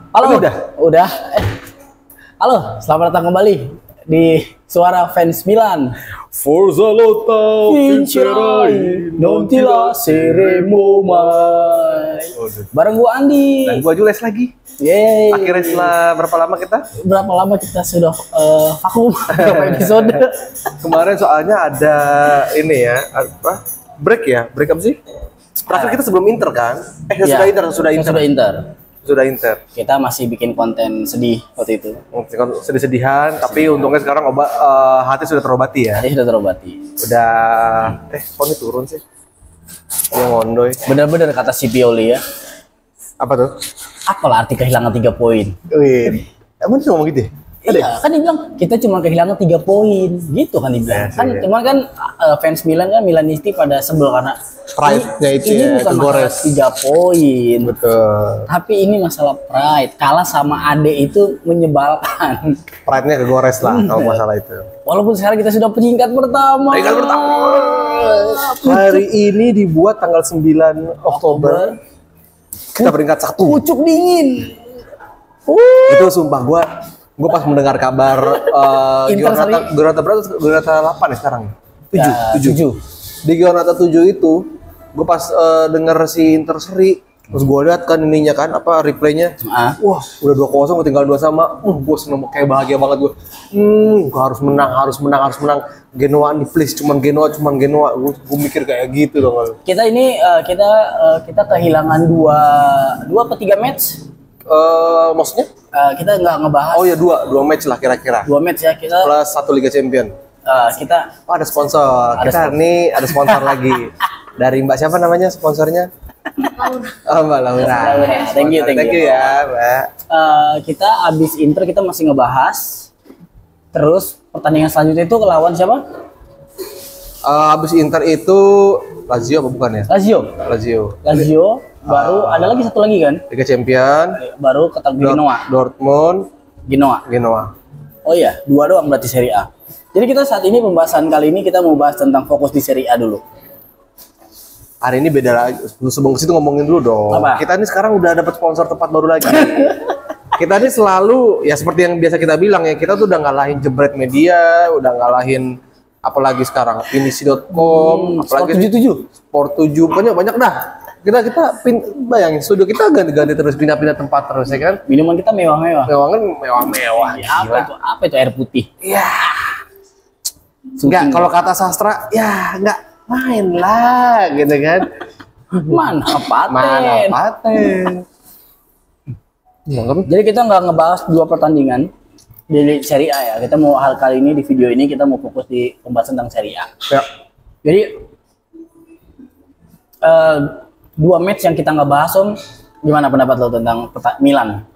Halo, Udah. halo, selamat datang kembali di Suara Fans Milan. Forza Lota Vincerai, non ti lasceremo mai. Bareng gua Andi. Dan gua Jules lagi. Yeay. Akhirnya setelah berapa lama kita? Berapa lama kita sudah vakum berapa episode? Kemarin soalnya ada ini ya, apa? Break apa sih? Terakhir kita sebelum Inter kan? Ya, Sudah Inter. Kita masih bikin konten sedih waktu itu. Sedih-sedihan, tapi untungnya sekarang hati sudah terobati ya. Tadi sudah terobati. Udah, phone turun sih. Dia ngondoy. Bener-bener kata si Pioli ya. Apa tuh? Apalah arti kehilangan 3 poin? Wih, emang dia ngomong gitu ya? Iya, kan dia bilang kita cuma kehilangan 3 poin, gitu kan dia bilang. Kan cuma kan fans Milan kan Milanisti pada sebel karena pride-nya itu ini ya, bukan masalah 3 poin. Betul. Tapi ini masalah pride. Kalah sama Ade itu menyebalkan. Pride-nya kegores lah kalau masalah itu. Walaupun sekarang kita sudah peringkat pertama. Hari ini dibuat tanggal 9 Oktober. Kita peringkat 1. Pucuk dingin. Itu sumpah gua pas mendengar kabar Giornata berapa? Giornata 8 ya sekarang. 7. Di Giornata 7 itu gua pas denger si Inter seri, terus gua lihat kan ininya kan apa replaynya. Wah, udah 2-0 tinggal 2 sama. Gua seneng kayak bahagia banget gua. Gua harus menang. Genoa nih please, cuman Genoa. Gua mikir kayak gitu dong. Kita ini kita kehilangan 2 atau 3 match. Maksudnya? Kita nggak ngebahas. Oh ya 2 match lah kira-kira. 2 match ya kita. Plus 1 Liga Champion. Kita ada sponsor. Nih ada sponsor lagi. Dari Mbak siapa namanya sponsornya? Mbak Laura. Thank you ya, Mbak. Kita abis Inter kita masih ngebahas. Terus pertandingan selanjutnya itu lawan siapa? Abis Inter itu Lazio apa bukan ya? Lazio. Baru ada lagi satu lagi kan? Liga Champion. Baru ketemu Genoa. Dortmund. Genoa. Oh iya, 2 doang berarti Serie A. Jadi kita saat ini pembahasan kali ini kita mau bahas tentang fokus di Serie A dulu. Hari ini beda lagi. Sebelum ke situ ngomongin dulu dong. Apa? Kita ini sekarang udah dapat sponsor tempat baru lagi. Kita ini selalu ya seperti yang biasa kita bilang ya, kita tuh udah ngalahin Jebret Media, udah ngalahin apalagi sekarang Pinisi.com, apalagi Sport 7, pokoknya banyak dah. Kita bayangin studio kita ganti-ganti terus, pindah-pindah tempat terus ya kan. Minuman kita mewah-mewah. Mewah. Ya, apa itu air putih? Iya. Enggak, kalau kata sastra ya enggak main lah gitu kan. Mana paten. Jadi kita nggak ngebahas 2 pertandingan di Serie A ya. Kita mau kali ini di video ini kita mau fokus di pembahasan tentang Serie A. Ya. Jadi 2 match yang kita nggak bahas, Om. Gimana pendapat lo tentang Milan?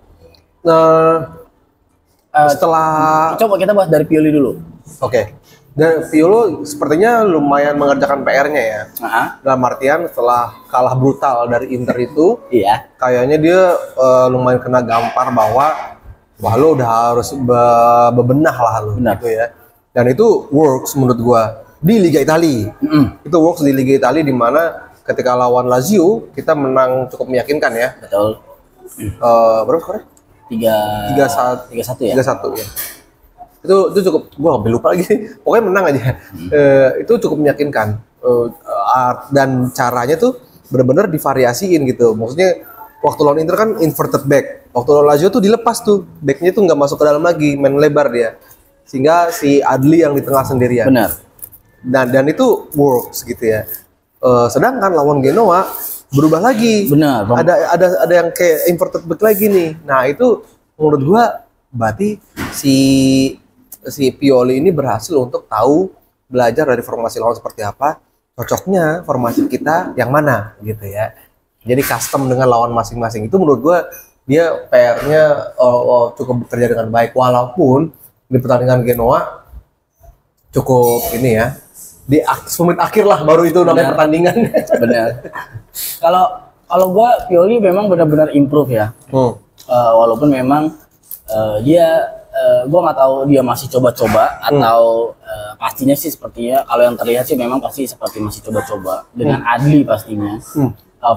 Setelah coba kita bahas dari Pioli dulu. Oke. Dan Piolo sepertinya lumayan mengerjakan PR-nya ya. Dalam artian setelah kalah brutal dari Inter itu, kayaknya dia lumayan kena gampar bahwa wah lo udah harus bebenah lah lo gitu ya. Dan itu works menurut gua di Liga Italia. Itu works di Liga Italia di mana ketika lawan Lazio kita menang cukup meyakinkan ya. Betul. Berapa skornya? 3-1 ya. 3-1 ya. Itu cukup, gua nggak lupa lagi. Pokoknya menang aja. Itu cukup meyakinkan. Dan caranya tuh benar-benar divariasiin gitu. Maksudnya waktu lawan Inter kan inverted back. Waktu lawan Lazio tuh dilepas tuh. Backnya tuh nggak masuk ke dalam lagi, main lebar dia. Sehingga si Adli yang di tengah sendirian. Benar. Dan itu works gitu ya. Sedangkan lawan Genoa berubah lagi. Benar. Ada yang kayak inverted back lagi nih. Nah itu menurut gua berarti si Pioli ini berhasil untuk tahu belajar dari formasi lawan seperti apa, cocoknya formasi kita yang mana gitu ya. Jadi custom dengan lawan masing-masing. Itu menurut gua dia PR-nya cukup bekerja dengan baik, walaupun di pertandingan Genoa cukup ini ya. Di menit akhir lah baru itu namanya pertandingan. Benar. Kalau gua Pioli memang benar-benar improve ya. Walaupun memang dia gua nggak tahu dia masih coba-coba atau pastinya sih sepertinya kalau yang terlihat sih memang pasti seperti masih coba-coba dengan Adli pastinya.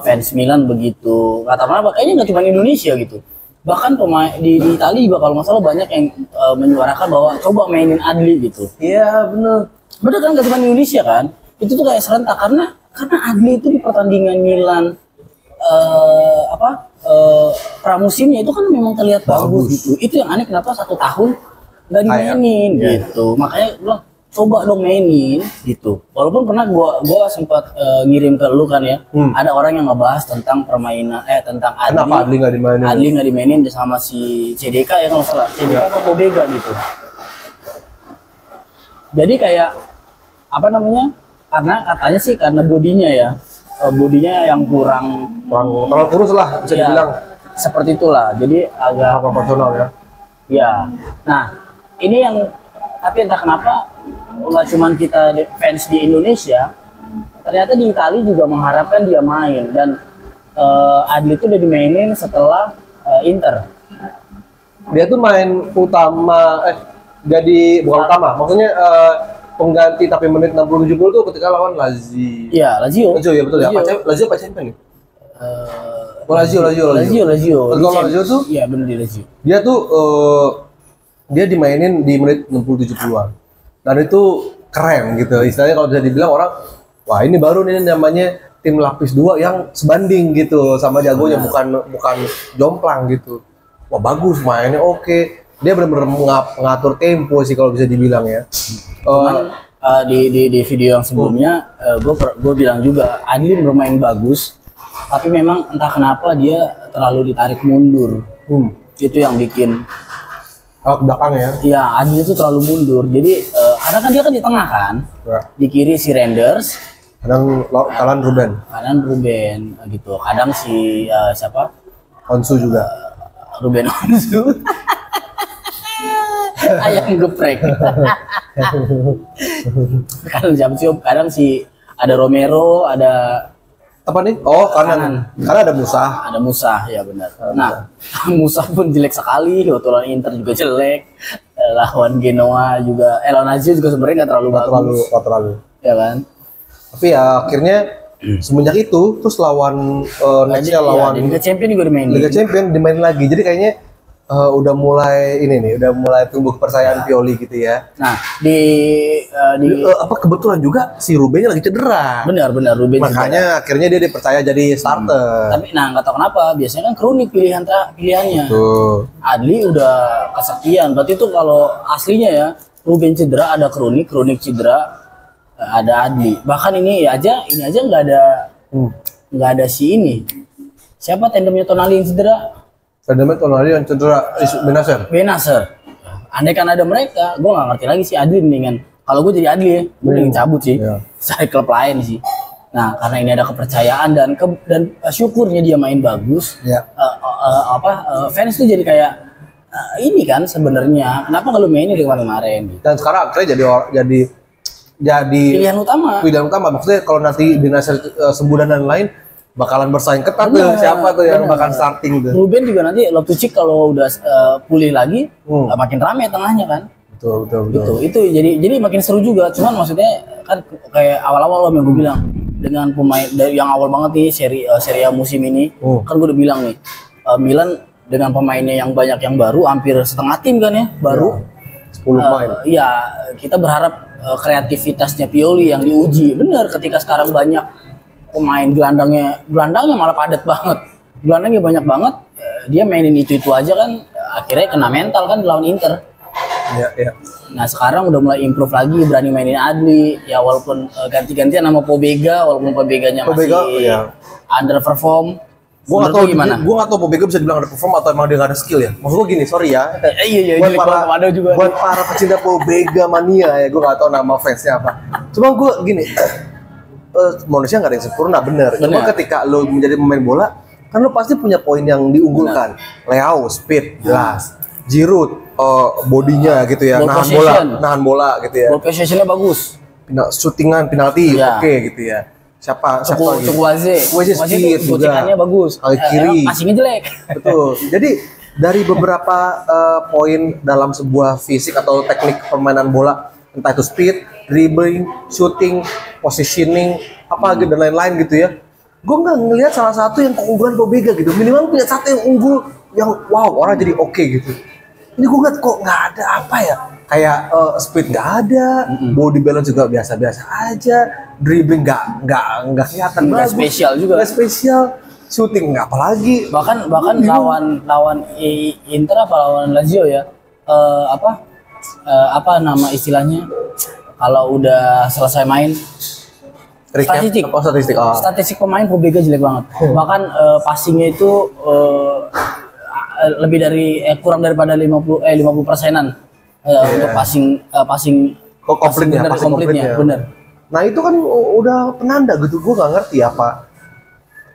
Fans Milan begitu kata mana kayaknya nggak cuma Indonesia gitu. Bahkan pemain di Italia juga kalau nggak salah banyak yang menyuarakan bahwa coba mainin Adli gitu. Iya bener. Bener kan, gak cuma di Indonesia kan? Itu tuh kayak serentak karena Adli itu di pertandingan Milan pramusimnya itu kan memang terlihat bagus gitu. Itu yang aneh kenapa 1 tahun nggak dimainin gitu. Makanya bilang coba dong mainin gitu. Walaupun pernah gua sempat ngirim ke lu kan ya. Ada orang yang ngebahas tentang permainan tentang Adli. Kenapa Adli nggak dimainin? Adli nggak dimainin sama si CDK ya kalau salah. CDK atau Pobega gitu. Jadi kayak apa namanya? Karena katanya sih karena bodinya ya. Bodinya yang kurang terlalu kurus lah bisa dibilang. Seperti itulah. Jadi agak proporsional ya. Ya. Nah, ini yang tapi entah kenapa nggak cuma kita fans di Indonesia, ternyata di Italia juga mengharapkan dia main dan Adli itu udah dimainin setelah Inter. Dia tuh main utama bukan utama, maksudnya pengganti tapi menit 60-70 tuh ketika lawan Lazio. Iya, Lazio. Lazio ya betul ya. Lazio apa champion nih? Lazio. Kalau Lazio tuh iya benar di Lazio. Dia tuh dia dimainin di menit 60-70-an. Dan itu keren gitu. Istilahnya kalau bisa dibilang orang, wah ini baru nih namanya tim lapis 2 yang sebanding gitu sama jagonya, bukan jomplang gitu. Wah bagus mainnya, oke. Dia benar-benar mengatur tempo sih kalau bisa dibilang ya. Cuman di video yang sebelumnya gue bilang juga Adli bermain bagus, tapi memang entah kenapa dia terlalu ditarik mundur. Itu yang bikin ke belakang ya. Iya, Adli itu terlalu mundur. Jadi kadang kan dia kan di tengah kan. Ya. Di kiri si Renders, kanan Ruben. Kanan Ruben gitu. Kadang si siapa? Onsu juga. Ruben Onsu. Ayam geprek. Kadang si ada Romero, ada apa nih? Oh kanan. Karena ada Musa. Ada Musa ya benar. Nah Musa pun jelek sekali. Waktu lawan Inter juga jelek. Lawan Genoa juga. Lawan Lazio juga sebenarnya nggak terlalu bagus. Nggak terlalu. Ya kan. Tapi ya akhirnya semenjak itu terus lawan nextnya lawan Liga Champion juga dimainin. Liga Champion dimainin lagi. Jadi kayaknya udah mulai tumbuh kepercayaan Pioli gitu ya. Nah kebetulan juga si Rubennya lagi cedera. Benar Ruben. Makanya akhirnya dia dipercaya jadi starter. Tapi nggak tahu kenapa biasanya kan kronik pilihannya. Adli udah kesekian. Berarti itu kalau aslinya ya Ruben cedera ada kronik cedera ada Adli. Bahkan ini aja nggak ada si ini. Siapa tandemnya Tonali yang cedera? Tonali yang cedera Benacer. Andai kan ada mereka, gue nggak ngerti lagi sih Adli mendingan. Kalau gue jadi Adli ya, gue mending cabut sih. Cari klub lain sih. Nah, karena ini ada kepercayaan dan syukurnya dia main bagus. Fans tuh jadi kayak ini kan sebenarnya. Kenapa kalau mainnya di kemarin? Gitu. Dan sekarang akhirnya jadi pilihan utama. Maksudnya kalau nanti Benacer sembuh dan lain-lain bakalan bersaing ketat tuh siapa tuh yang bakal starting tuh. Ruben juga nanti Loftus-Cheek kalau udah pulih lagi makin rame tengahnya kan. Betul. Itu jadi makin seru juga. Cuman maksudnya kan kayak awal-awal yang gue bilang dengan pemain dari yang awal banget nih seri A musim ini kan gue udah bilang nih Milan dengan pemainnya yang banyak yang baru hampir setengah tim kan ya baru 10 pemain. Iya kita berharap kreativitasnya Pioli yang diuji bener ketika sekarang banyak pemain gelandangnya malah padat banget. Gelandangnya banyak banget. Dia mainin itu aja kan akhirnya kena mental kan lawan Inter. Iya. Nah, sekarang udah mulai improve lagi, berani mainin Adli. Ya walaupun ganti-gantian nama Pobega, walaupun Pobeganya masih underperform. Gue nggak tahu gimana. Gue nggak tahu Pobega bisa dibilang underperform atau emang dia nggak ada skill ya. Maksud gue gini, sorry ya. Iya. Buat para pecinta Pobega mania ya, gue nggak tahu nama fansnya apa. Cuma gue gini. Manusia nggak ada yang sempurna, bener. Cuma ketika lo menjadi pemain bola, kan lo pasti punya poin yang diunggulkan. Leao, speed, jelas. Giroud, bodinya gitu ya, nahan bola gitu ya. Ball possessionnya bagus. Shootingan, penalti, oke gitu ya. Siapa lagi? Waze speed juga. Bagus. Kaki kiri. Passingnya jelek. Betul. Jadi dari beberapa poin dalam sebuah fisik atau teknik permainan bola, entah itu speed, dribbling, shooting, positioning, apa gitu dan lain-lain gitu ya. gue nggak ngelihat salah satu yang keunggulan Pobega gitu. Minimal punya satu yang unggul yang wow orang jadi oke gitu. Ini gue ngeliat kok nggak ada apa ya, kayak speed nggak ada, body balance juga biasa-biasa aja, dribbling nggak kelihatan nggak bagus, spesial juga, nggak spesial, shooting nggak apalagi. Bahkan lawan Inter apa lawan Lazio ya, apa nama istilahnya kalau udah selesai main, statistik pemain Pobega jelek banget. Bahkan passingnya itu lebih dari kurang daripada 50%-an untuk passing komplitnya, bener. Nah itu kan udah penanda gitu, gue nggak ngerti apa.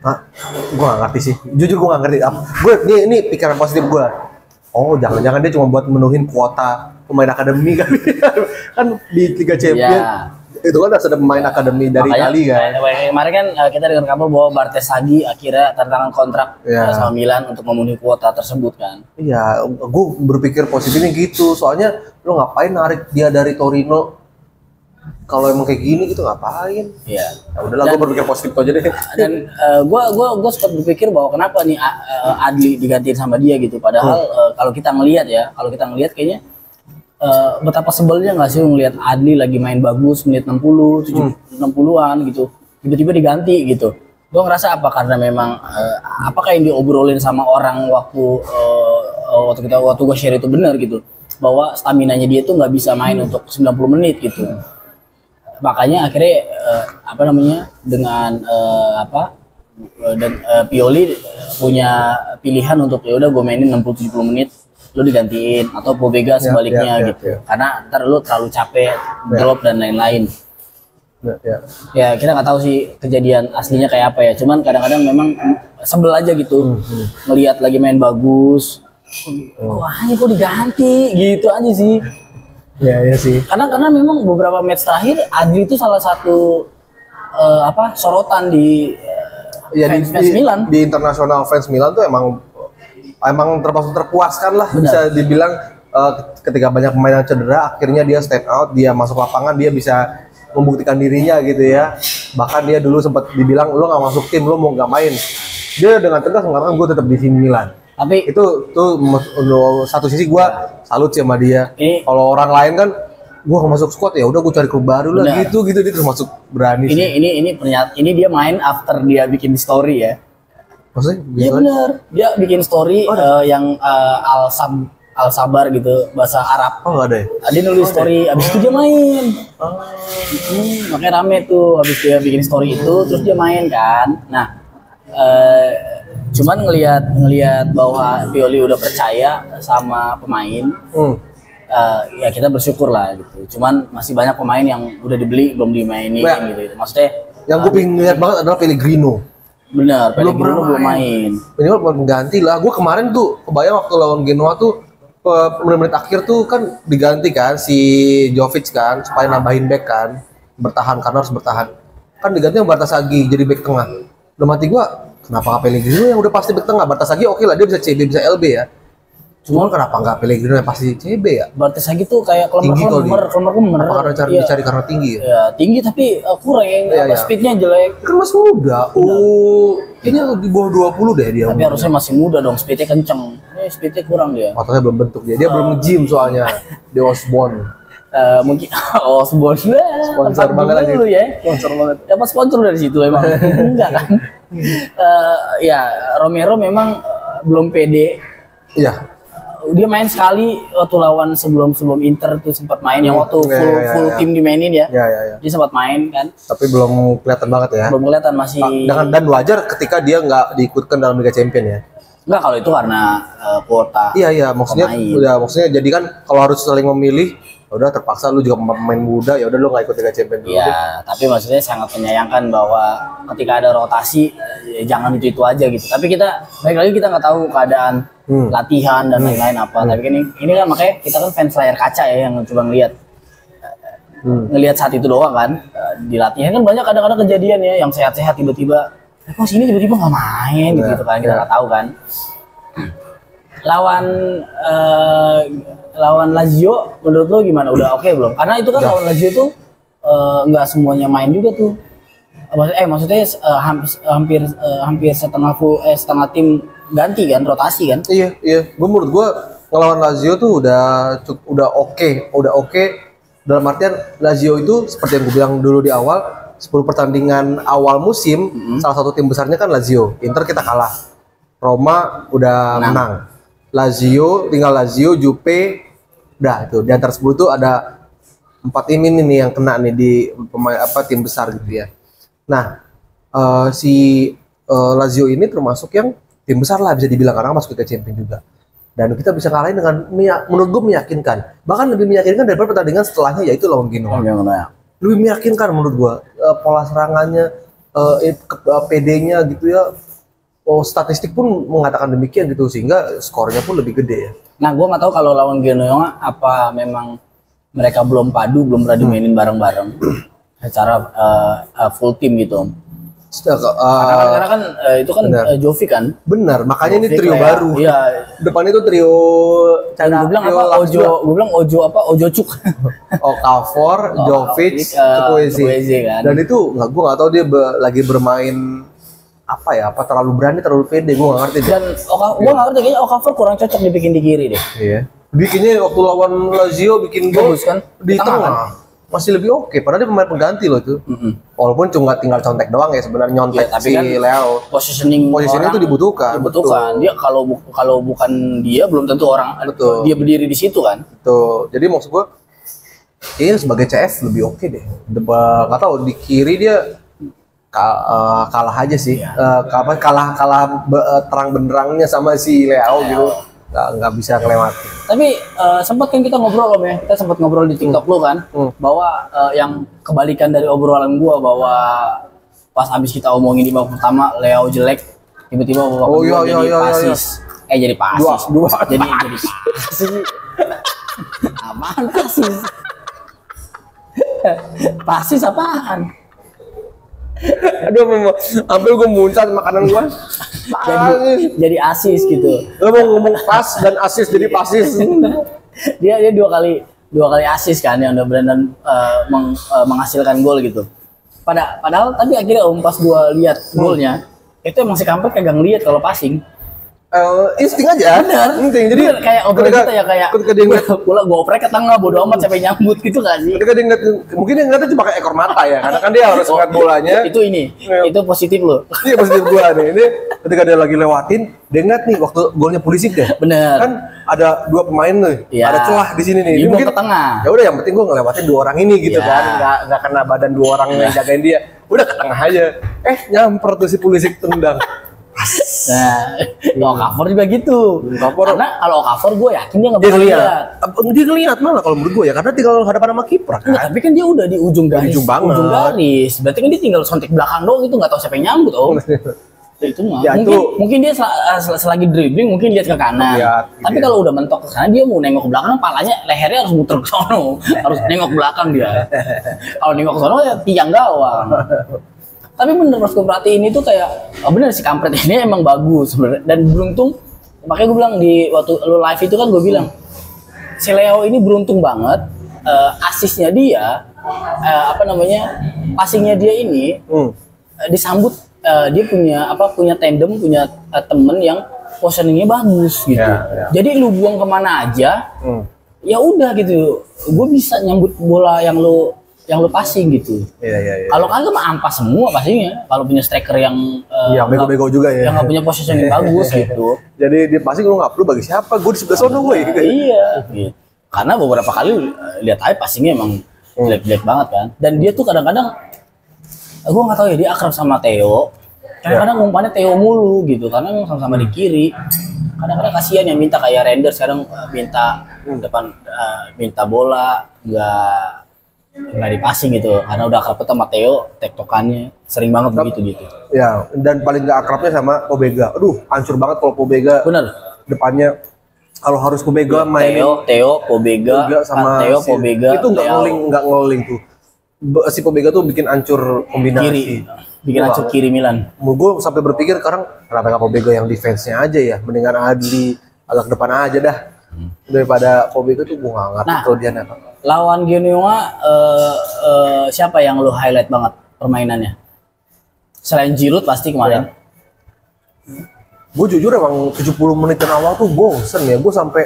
Nah, gue nggak ngerti sih, jujur gue nggak ngerti. Gue ini pikiran positif gue. Oh jangan-jangan dia cuma buat menuhin kuota pemain akademi kali. Kan di Liga Champions itu kan ada pemain akademi dari Italia kan. Kemarin kan kita dengar kabar bahwa Bartesaghi akhirnya tanda tangan kontrak sama Milan untuk memenuhi kuota tersebut kan. Iya, gue berpikir positifnya gitu. Soalnya lo ngapain narik dia dari Torino? Kalau emang kayak gini gitu ngapain? Iya. Ya udahlah, gue berpikir positif aja deh. Dan gue sempat berpikir bahwa kenapa nih Adli digantiin sama dia gitu. Padahal kalau kita ngelihat kayaknya betapa sebelnya nggak sih ngelihat Adli lagi main bagus menit 60, 60-an gitu, tiba-tiba diganti gitu. Gue ngerasa apa karena memang apakah yang diobrolin sama orang waktu gue share itu benar gitu, bahwa staminanya dia tuh nggak bisa main untuk 90 menit gitu. Makanya akhirnya dengan Pioli punya pilihan untuk ya udah gue mainin 60-70 menit, lu digantiin atau Pobega sebaliknya gitu. Karena ntar lu terlalu capek, drop dan lain-lain. Ya kita nggak tahu sih kejadian aslinya kayak apa ya. Cuman kadang-kadang memang sebel aja gitu, ngelihat lagi main bagus. Wah ini kok diganti gitu aja sih. Ya sih. Karena memang beberapa match terakhir Adli itu salah satu sorotan di fans Milan. Di internasional fans Milan tuh emang terpuaskan lah. Benar. Bisa dibilang ketika banyak pemain yang cedera, akhirnya dia stand out, dia masuk lapangan, dia bisa membuktikan dirinya gitu ya. Bahkan dia dulu sempat dibilang lo nggak masuk tim, lo mau nggak main. Dia dengan tegas mengatakan gue tetap di tim Milan. Tapi itu satu sisi gue salut sih sama dia. Kalau orang lain kan gue nggak masuk squad ya udah gue cari klub baru lah gitu dia termasuk berani. Ini dia main after dia bikin story ya. Maksudnya? Iya benar. Dia bikin story yang al sabar gitu bahasa Arab. Oh enggak ada ya? Dia nulis story, abis itu dia main. Makanya rame tuh abis dia bikin story itu, terus dia main kan. Nah, cuman ngelihat bahwa Pioli udah percaya sama pemain. Ya kita bersyukur lah gitu. Cuman masih banyak pemain yang udah dibeli belum dimainin gitu. Maksudnya yang gue pengen lihat banget adalah Pellegrino. Benar, Pellegrino belum main. Minimal buat mengganti lah. Gue kemarin tuh kebayang waktu lawan Genoa tuh menit-menit akhir tuh kan diganti kan si Jovic kan supaya nambahin back kan, bertahan karena harus bertahan. Kan diganti sama Bartesaghi jadi back tengah. Udah mati gue, kenapa nggak Pellegrino yang udah pasti back tengah? Bartesaghi oke lah dia bisa CB bisa LB ya. Cuman kenapa nggak Pellegrino yang pasti CB ya? Bartesaghi tuh kayak kelemar. Apa karena dicari karena tinggi ya? Ya tinggi tapi kurang, speednya jelek. Kan masih muda. Kayaknya di bawah 20 deh dia. Tapi harusnya masih muda dong, speednya kenceng. Speednya kurang dia. Ototnya belum bentuk dia belum nge-gym soalnya. Di Osborne. Mungkin Osborne sponsor banget aja. Ya. Sponsor banget. Dapat sponsor dari situ emang. Enggak kan? Ya Romero memang belum pede. Iya. Dia main sekali waktu lawan sebelum Inter tuh sempat main yang waktu full tim dimainin ya. Dia sempat main kan. Tapi belum kelihatan banget ya. Belum kelihatan masih. Dan wajar ketika dia nggak diikutkan dalam Liga Champions ya. Enggak kalau itu karena kuota. Iya maksudnya jadi kan kalau harus saling memilih udah terpaksa lu juga pemain muda ya udah lu nggak ikut Liga Champions dulu. Iya, tapi maksudnya sangat menyayangkan bahwa ketika ada rotasi jangan itu aja gitu. Tapi kita baik lagi kita nggak tahu keadaan latihan dan lain-lain apa. Tapi ini kan makanya kita kan fans layar kaca ya yang coba ngelihat saat itu doang kan. Di latihan kan banyak kadang-kadang kejadian ya yang sehat-sehat tiba-tiba kok sini tiba-tiba nggak main gitu kan kita nggak tahu kan. Lawan Lazio menurut lo gimana? Udah oke belum? Karena itu kan lawan Lazio tuh nggak semuanya main juga tuh. Maksudnya hampir setengah tim ganti kan, rotasi kan? Iya. Menurut gue ngelawan Lazio tuh udah oke. Dalam artian Lazio itu seperti yang gue bilang dulu di awal, 10 pertandingan awal musim, salah satu tim besarnya kan Lazio. Inter kita kalah. Roma udah menang. Tinggal Lazio, Juve, udah itu. Di antara 10 itu ada 4 ini nih yang kena nih di tim besar gitu ya. Nah, Lazio ini termasuk yang tim besar lah bisa dibilang karena masuk ke Champions juga. Dan kita bisa ngalahin dengan menurut gue meyakinkan. Bahkan lebih meyakinkan daripada pertandingan setelahnya yaitu lawan Genoa. Lebih meyakinkan menurut gue pola serangannya, PD-nya gitu ya. Statistik pun mengatakan demikian gitu sehingga skornya pun lebih gede ya. Nah, gue nggak tahu kalau lawan Genoa apa memang mereka belum pernah dimainin bareng-bareng secara full team gitu. Karena kan itu kan Jovi kan. Benar, makanya ini trio baru. Iya. Depannya itu trio. Gue bilang Ojo Cuk. Okafor, Jovic, Chukwueze kan. Dan itu gue nggak tahu dia lagi bermain apa terlalu berani, terlalu pede, gue nggak ngerti. Dan gue nggak ngerti kayaknya Okafor kurang cocok dibikin di kiri deh. Iya. Bikinnya waktu lawan Lazio bikin gol kan di tengah. Kan? Masih lebih oke, padahal dia pemain pengganti loh itu. Walaupun cuma tinggal contek doang ya sebenarnya nyontek tapi si kan Leo. Positioning itu dibutuhkan. Dia kalau bukan dia belum tentu orang dia berdiri di situ kan. Betul. Jadi maksud gua sebagai CF lebih oke deh. Nggak tahu di kiri dia kalah aja sih. Kalah terang benderangnya sama si Leo gitu. Nggak bisa kelewati. Tapi sempat kan kita ngobrol ya, kita sempat ngobrol di TikTok lu kan, bahwa yang kebalikan dari obrolan gua bahwa pas abis kita omongin di babak pertama Leo jelek, tiba-tiba babak kedua jadi pasis. Jadi pasis. Dua. Jadi pasis. Apaan pasis? Pasis apaan? Aduh, hampir gue muncrat makanan gue. jadi asis gitu. Lo mau ngomong pas dan asis jadi pasis. dia dua kali asis kan yang udah benar menghasilkan gol gitu. Padahal tapi akhirnya pas gue lihat golnya itu emang si Kampret kagak ngeliat kalau passing. Insting aja. Bener. Insting. Jadi kayak obrolan kita ya kayak ketika dia bola gue oprek ke tengah bodo amat sampai nyambut gitu kan sih. Ketika dia ngeliat, mungkin dia ngeliatnya cuma pakai ekor mata ya, karena kan dia harus ngeliat bolanya. Itu positif loh. Iya positif gua nih. Ini ketika dia lagi lewatin, dia ngeliat nih waktu golnya Pulisic deh. Bener. Kan ada 2 pemain nih, ada celah di sini nih. Dia mungkin ke tengah. Ya udah yang penting gua ngelewatin 2 orang ini gitu kan, nggak kena badan 2 orang yang jagain dia. Udah ke tengah aja. Nyamper tuh si Pulisic tendang. Nah, Okafor juga gitu. Karena kalau Okafor gue yakin dia nggak bisa lihat. Dia ngeliat malah kalau menurut gue ya, karena tinggal hadapan sama kiper kan. Tapi kan dia udah di ujung garis. Ujung garis. Berarti kan dia tinggal sontek belakang doang itu nggak tahu siapa yang nyambut itu mah. Ya, mungkin dia selagi dribbling mungkin lihat ke kanan. Tapi kalau udah mentok ke sana dia mau nengok ke belakang, palanya lehernya harus muter ke sono. Harus nengok ke belakang dia. Kalau nengok ke sono ya tiang gawang. Tapi bener pas gue perhatiin itu kayak bener si Kampret ini emang bagus sebenarnya dan beruntung, makanya gue bilang di waktu lu live itu kan gue bilang si Leo ini beruntung banget, asisnya dia passingnya dia ini disambut, dia punya tandem, punya temen yang positioningnya bagus gitu. Jadi lu buang kemana aja ya udah gitu, gue bisa nyambut bola yang lu passing gitu. Iya. Kalau kagak mah ampas semua passingnya. Kalau punya striker yang bego-bego juga ya. Yang nggak punya positioning bagus gitu. Jadi di passing lu nggak perlu bagi siapa, gue di sebelah sono gue gitu. Iya. Gitu. Karena beberapa kali lihat aja passingnya emang jelek-jelek banget kan. Dan dia tuh kadang-kadang gue nggak tahu ya dia akrab sama Theo. Kadang-kadang umpannya Theo mulu gitu karena emang sama-sama di kiri. Kadang-kadang kasihan yang minta kayak Renders sekarang minta depan minta bola nggak dipasing gitu karena udah akrab sama Theo, tektokannya sering banget begitu gitu. Ya, dan paling nggak akrabnya sama Pobega. Aduh, hancur banget kalau Pobega. Bener. Depannya kalau harus Pobega main Theo, Pobega sama Theo, Pobega itu nggak ngeling tuh. Si Pobega tuh bikin hancur kombinasi. Bikin hancur kiri Milan. Gue sampai berpikir sekarang kenapa nggak Pobega yang defense-nya aja ya, mendingan Adli agak depan aja dah. Daripada Pobega tuh gue nggak ngerti kelebihannya apa. Lawan Genoa siapa yang lo highlight banget permainannya? Selain Giroud pasti kemarin. Gue jujur emang 70 menit awal tuh bosen ya. Gue sampai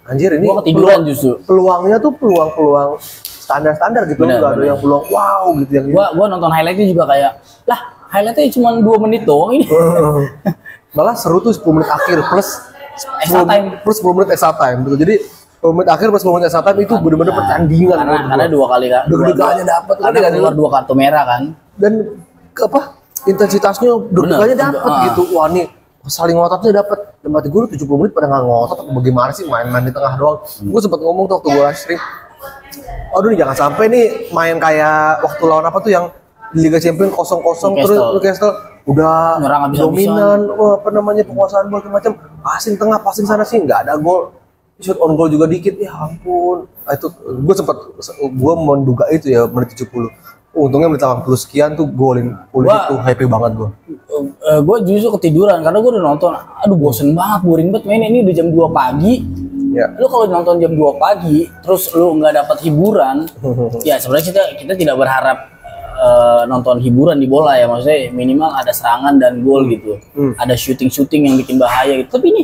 anjir ini. Gue ketiduran justru. Peluangnya tuh peluang standar gitu. Nggak ada yang peluang wow gitu yang. Gue nonton highlightnya juga kayak lah highlightnya cuma 2 menit doang ini. Malah seru tuh 10 menit akhir plus extra time. Plus 10 menit extra time gitu. Jadi 10 menit akhir plus 10 menit extra time itu bener-bener pertandingan. Karena 2 kali kan. Deg-degannya dapat. Karena keluar 2 kartu merah kan. Dan intensitasnya deg-degannya dapat gitu. Wah nih saling ngototnya dapat. Dan mati gue 70 menit pada nggak ngotot atau bagaimana sih main-main di tengah doang. Gue sempat ngomong tuh waktu gue live stream. Aduh nih jangan sampai nih main kayak waktu lawan apa tuh yang di Liga Champions 0-0 terus Newcastle udah dominan, apa namanya penguasaan bola macam passing tengah, passing sana sih nggak ada gol, shoot on goal juga dikit, ya ampun. Itu gue menduga itu ya menit 70. Untungnya menit 80 sekian tuh golin, itu happy banget gue. Gue justru ketiduran karena gue udah nonton, aduh bosen banget, boring banget main ini udah jam 2 pagi. Ya. Lu kalau nonton jam 2 pagi, terus lu nggak dapat hiburan, ya sebenarnya kita tidak berharap nonton hiburan di bola ya, maksudnya minimal ada serangan dan gol gitu, ada shooting yang bikin bahaya gitu. Tapi ini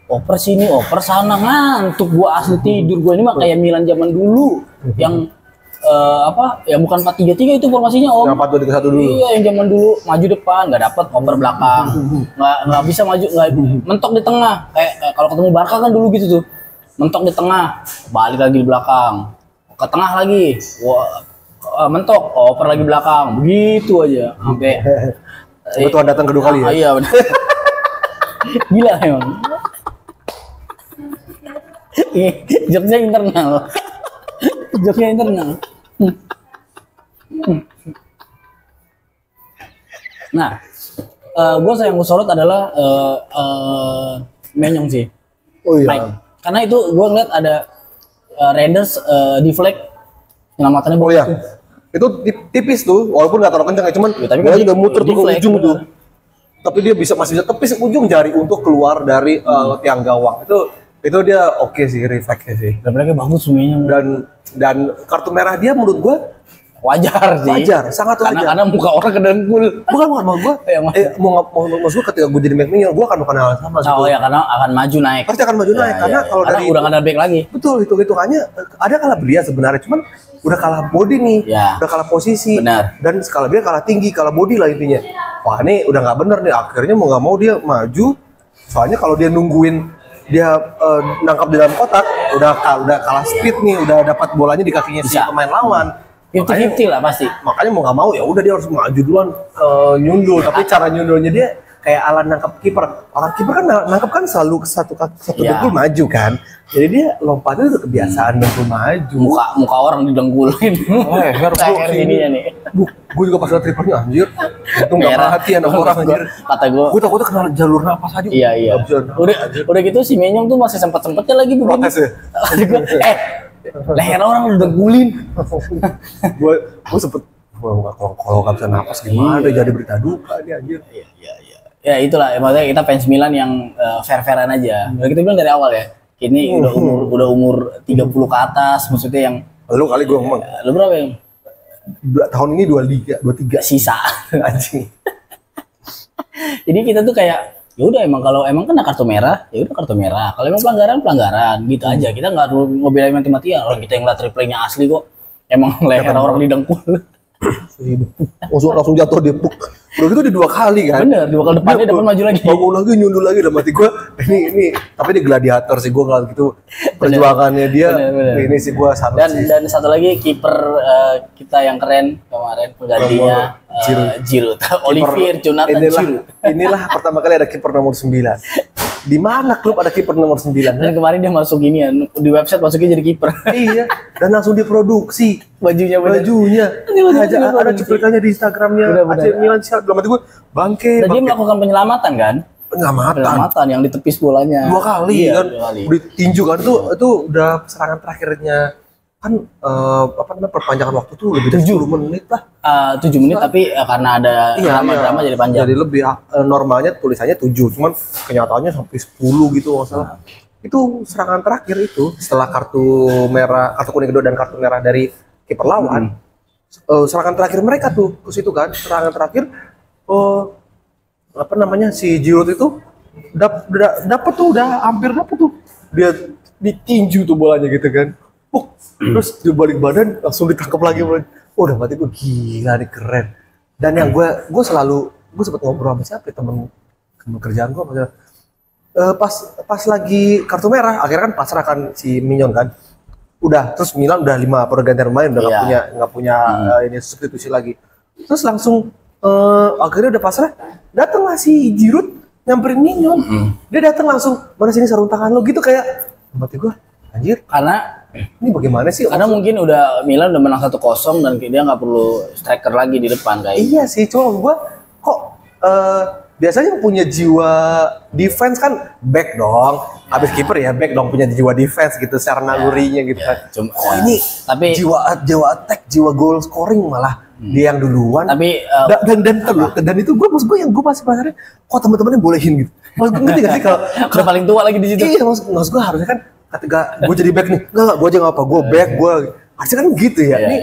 oper sini, oper sana, ngantuk gua asli tidur gua. Ini mah kayak Milan zaman dulu yang ya bukan 4-3-3 itu formasinya om. Yang 4-2-3-1 dulu. Iya, yang zaman dulu maju depan nggak dapat, oper belakang, nggak bisa maju, nggak mentok di tengah. Kayak kalau ketemu Barca kan dulu gitu tuh, mentok di tengah, balik lagi di belakang, ke tengah lagi, mentok, oper lagi belakang, begitu aja sampai Tuhan datang kedua kali ya. Iya benar. Gila emang. Joknya internal. Joknya internal. Nah, gue sayang sorot adalah Menyong sih. Oh iya. Mike. Karena itu gue ngeliat ada Renders deflect nyelamatannya bagus. Oh iya. Itu tipis tuh, walaupun nggak terlalu kencang ya, cuman tapi dia udah muter tuh ke ujung bener. tuh. Tapi dia masih bisa tepis ujung jari untuk keluar dari tiang gawang. Itu dia oke sih, refleksnya sih. Dan mereka bagus semuanya. Dan kartu merah dia menurut gua wajar sih. Wajar, sangat wajar. Karena muka orang kedengkul. Bukan mau gua. Maksud gua ketika gua jadi McMahon, gua akan melakukan hal yang sama. Oh ya, karena akan maju naik. Pasti akan maju naik karena kalau dari udah nggak ada back lagi. Betul, hitungannya ada kalah belia sebenarnya, cuman udah kalah body nih, udah kalah posisi. Benar. Dan skala dia kalah tinggi, kalah body lah intinya. Wah ini udah nggak bener nih, akhirnya mau nggak mau dia maju. Soalnya kalau dia nungguin dia nangkap di dalam kotak, udah kalah speed nih, udah dapat bolanya di kakinya si pemain lawan. 50-50 lah pasti. Makanya mau nggak mau ya udah dia harus maju duluan nyundul. Tapi cara nyundulnya dia kayak ala nangkap kiper. Orang kiper kan nangkap kan selalu satu dengkul maju kan. Jadi dia lompatnya udah kebiasaan dengkul maju. Muka orang didengkulin. Leher ininya nih. Gue juga pas liat tripernya anjir. Untung gak perhatian sama orang anjir. Kata gue takutnya kena jalur napas aja. Iya. Udah gitu si Menyong tuh masih sempet-sempetnya lagi begini. Protes ya? Leher orang udah gulin. Gue sempet kalau nggak bisa napas gimana jadi berita duka nih anjir. Iya. Ya itulah, maksudnya kita fans Milan yang fair-fairan aja. Udah kita bilang dari awal ya. Ini udah umur 30 ke atas, maksudnya yang lu kali gue ngomong. Lu berapa yang? Tahun ini 23 sisa. Anjing. Jadi kita tuh kayak ya udah emang kena kartu merah, ya udah kartu merah. Kalau emang pelanggaran gitu aja. Kita nggak perlu ngebelain mati-matian. Orang kita yang lihat replaynya asli kok. Emang leher orang didengkul. langsung jatuh depuk. Udah gitu di 2 kali kan. Bener, 2 kali depannya dapat maju lagi. Bangun lagi nyundul lagi dalam hati gue. Ini tapi dia gladiator sih gue ngeliat gitu. Perjuangannya dia. Bener. Ini sih gue salut sih. Dan satu lagi kiper kita yang keren kemarin penggantinya Giroud. Olivier Jonathan Giroud. Inilah pertama kali ada kiper nomor 9. Di mana klub ada kiper nomor 9? Dan kemarin dia masuk ini ya, di website masuknya jadi kiper. Iya, dan langsung diproduksi bajunya. Ada cuplikannya di Instagramnya AC Milan. Dalam hati gue bangke. Dan dia melakukan penyelamatan kan? Penyelamatan yang ditepis bolanya 2 kali kan. Udah tinju kan itu udah serangan terakhirnya kan perpanjangan waktu tuh lebih dari 10 menit lah. 7 menit tapi karena ada drama jadi panjang. Jadi lebih normalnya tulisannya 7, cuman kenyataannya sampai 10 gitu nggak salah. Itu serangan terakhir itu setelah kartu kuning kedua dan kartu merah dari kiper lawan. Serangan terakhir mereka tuh ke situ kan, serangan terakhir apa namanya si Giroud itu dapat tuh, udah hampir dapat tuh, dia ditinju tuh bolanya gitu kan, terus dia balik badan langsung ditangkap lagi. Udah berarti gue gila nih, keren. Dan yang gue sempat ngobrol sama siapa ya, temen kerjaan gue pas lagi kartu merah akhirnya kan pasrah kan si Mignon kan, udah terus Milan udah 5 pergantian pemain, udah nggak punya ini substitusi lagi, terus langsung akhirnya udah pasrah, datanglah si Giroud nyamperin Mignon, dia datang langsung, mana sini sarung tangan lo gitu, kayak mati gue anjir, karena ini bagaimana sih? Karena mungkin Milan udah menang 1-0 dan dia nggak perlu striker lagi di depan kayak. Iya sih, cuma gue kok biasanya punya jiwa defense kan back dong, habis kiper ya back dong, punya jiwa defense gitu secara nalurinya gitu kan. Ini tapi jiwa attack, jiwa goal scoring malah dia yang duluan. Tapi dan itu gue maksud gue yang gue masih pasarnya kok teman-temannya bolehin gitu. Maksud gue ngerti gak sih kalau paling tua lagi di situ. Iya, maksud gue harusnya kan ketika gue jadi back nih, enggak gue aja nggak apa, gue back gue harusnya kan gitu ya. Ini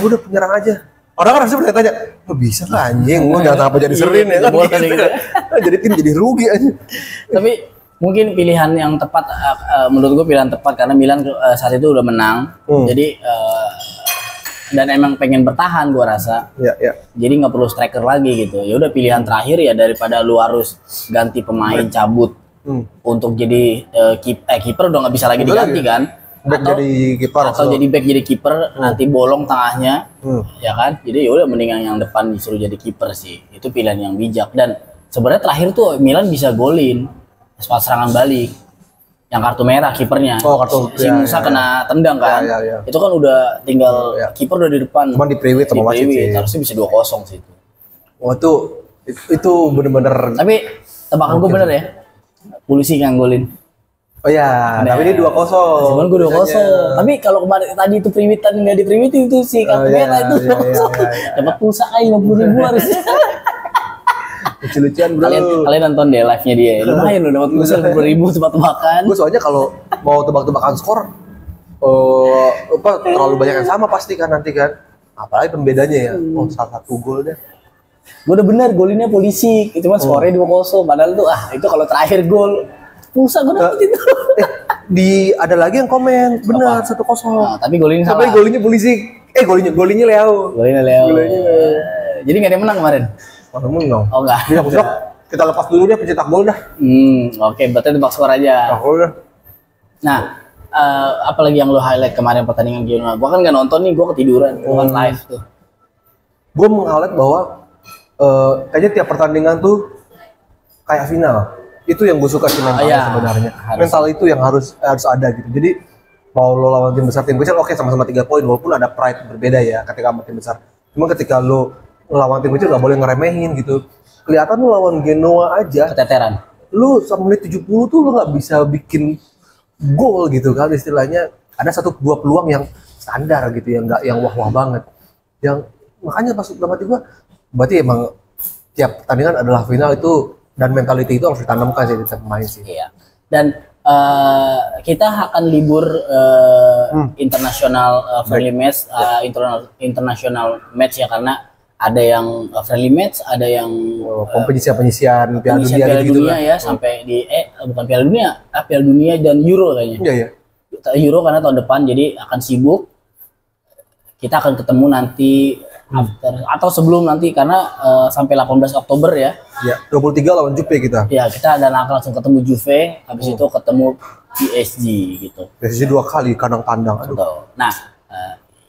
gue udah penyerang aja. Orang kan harusnya bertanya, kok bisa nggak anjing, gue jangan apa jadi serin ya kan gitu. Jadi tim jadi rugi aja. Tapi mungkin pilihan yang tepat, menurut gue pilihan tepat karena Milan saat itu udah menang, jadi dan emang pengen bertahan gue rasa. Jadi nggak perlu striker lagi gitu. Ya udah pilihan terakhir ya, daripada lu harus ganti pemain cabut untuk jadi kiper udah nggak bisa lagi diganti kan. Back jadi kiper atau jadi back jadi kiper, nanti bolong tengahnya, ya kan. Jadi ya udah mendingan yang depan disuruh jadi kiper sih. Itu pilihan yang bijak. Dan sebenarnya terakhir tuh Milan bisa golin pas serangan balik yang kartu merah kipernya. Si Musa kena tendang kan. Itu kan udah tinggal kiper udah di depan. Cuman di Priwit sama wasit sih. Harusnya bisa 2-0 sih itu. Wah itu bener-bener. Tapi tebakan gue bener ya. Polisi yang golin. Oh iya, tapi ini 2-0. Cuman gue 2-0. Tapi kalau kemarin tadi itu Priwitan nggak di Priwit itu sih kartu merah itu 2-0. Dapat pulsa kayak 50.000 harusnya. Lucu-lucuan bro. Kalian nonton deh live-nya dia. Lumayan loh dapat pulsa 50.000 tebak-tebakan. Gue soalnya kalau mau tebak-tebakan skor terlalu banyak yang sama pasti kan nanti kan. Apalagi pembedanya ya. Salah satu gol deh. Gue udah bener golinnya Polisi. Cuma skornya 2-0. Padahal tuh itu kalau terakhir gol pulsa gue dapet itu. Ada lagi yang komen, benar 1-0. Tapi golinnya salah. Tapi golinnya Polisi. Golinnya Leo. Jadi nggak ada yang menang kemarin. Menang. Oh enggak. Kita lepas dulu deh pencetak gol dah. Oke, berarti tebak skor aja. Nah, apalagi yang lo highlight kemarin pertandingan Genoa? Gua kan nggak nonton nih, gua ketiduran. Gua kan live tuh. Gua meng-highlight bahwa kayaknya tiap pertandingan tuh kayak final. Itu yang gue suka sih mentalnya sebenarnya. Mental itu yang harus ada gitu. Jadi mau lo lawan tim besar oke sama-sama 3 poin walaupun ada pride berbeda ya ketika sama tim besar. Cuma ketika lo lawan tim kecil nggak boleh ngeremehin gitu. Kelihatan lo lawan Genoa aja keteteran. Lo sampai menit 70 tuh lo nggak bisa bikin gol gitu kan, istilahnya ada 1-2 peluang yang standar gitu yang wah-wah banget. Yang makanya pas dalam hati gue berarti emang tiap pertandingan adalah final itu. Dan mentality itu harus ditanamkan sih di pemain sih. Iya. Dan kita akan libur internasional friendly match, international match ya, karena ada yang friendly match, ada yang penyisian Piala Dunia ya, sampai di bukan Piala Dunia dan Euro kayaknya. Iya. Euro karena tahun depan, jadi akan sibuk. Kita akan ketemu nanti after atau sebelum nanti karena sampai 18 Oktober ya. Ya, 23 lawan Juve kita. Ya, kita akan langsung ketemu Juve, habis itu ketemu PSG gitu. PSG 2 kali kandang tandang. Nah,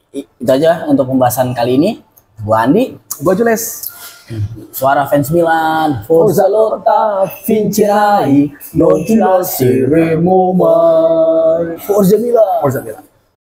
itu aja untuk pembahasan kali ini. Gua Andi, gua Jules. Suara fans Milan, Forza Lotta, vincerai, non ti lasceremo mai. Forza Milan.